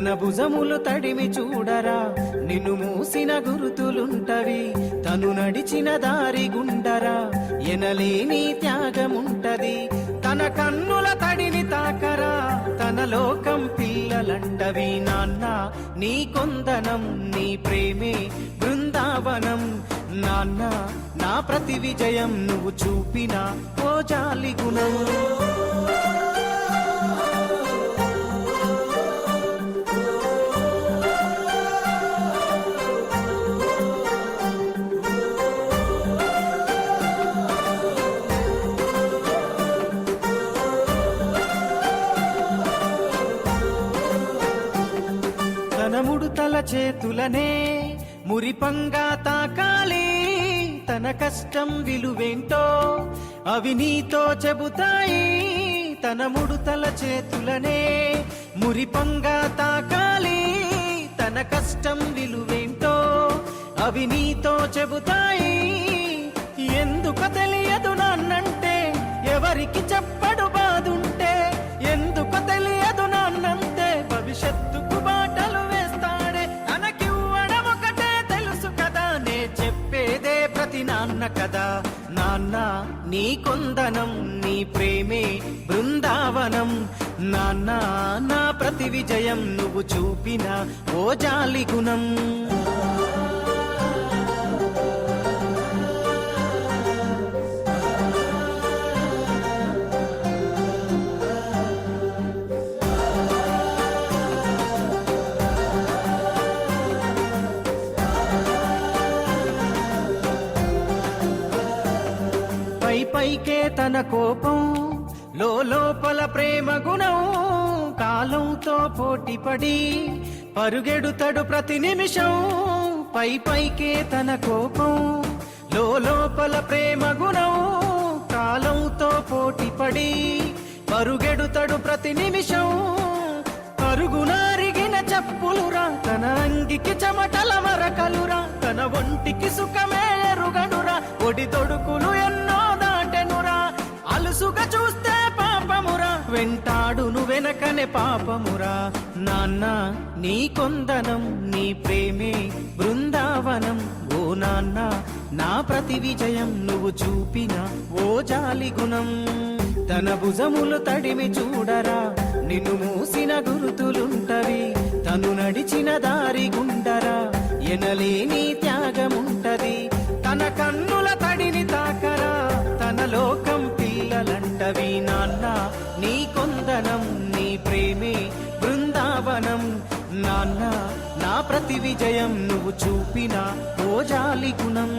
తన భుజములు తడిమి చూడరా నిన్ను మూసిన గురుతులుంటవి తను నడిచిన దారి గుండరా ఎనలేని త్యాగముంటది తన కన్నుల తడిని తాకరా తన లోకం పిల్లలంటవి నాన్న నీ కొందనం నీ ప్రేమే బృందావనం నాన్న నా ప్రతి విజయం నువ్వు చూపిన ఓ జాలి గుణం తన ముడుతల చేతులనే మురిపంగా తాకాలి తన కష్టం విలువేంటో అవి నీతో చెబుతాయి తన ముడుతల చేతులనే మురిపంగా తాకాలి తన కష్టం విలువేంటో అవి నీతో చెబుతాయి ఎందుకు తెలియదు నాన్నంటే ఎవరికి చెప్పడు బాదుంటే ఎందుకు తెలియదు నాన్నంటే భవిష్యత్తుకు బాటలు వేస్తాడే తనకివ్వడం ఒకటే తెలుసు కదా నే చెప్పేదే ప్రతి నాన్న కదా నాన్న నీ కొందనం నీ ప్రేమే బృందావనం నాన్న నా ప్రతి విజయం నువ్వు చూపిన ఓ జాలి గుణం పైకే తన కోపం లోపల ప్రేమ గుణం కాలంతో పోటీపడి పరుగెడుతడు ప్రతి నిమిషం పైకే తన కోపం లోపల ప్రేమ గుణం కాలంతో పోటీపడి పరుగెడుతడు ప్రతి నిమిషం పరుగునారిగిన చెప్పులురా తన అంగికి చెమటల మరకలురా తన ఒంటికి సుఖమే ఎరుగడురా ఒడి తొడుకులు ఎన్నో దాటెనురా అలుసుగా చూస్తే పాపమురా వెంటాడును వెనకనే పాపమురా నాన్న నీ కొందనం నీ ప్రేమే బృందావనం ఓ నాన్న నా ప్రతి విజయం నువ్వు చూపిన ఓ జాలి గుణం తన భుజములు తడిమి చూడరా నిన్ను మూసిన గురుతులుంటవి తను నడిచిన దారి గుండరా ఎనలేని త్యాగముంటది తన కన్నుల తడిని తాకరా తన లోకం పిల్లలంటవి నాన్న నీ కొందనం నీ ప్రేమే బృందావనం నాన్న నా ప్రతి విజయం నువ్వు చూపిన ఓ జాలి గుణం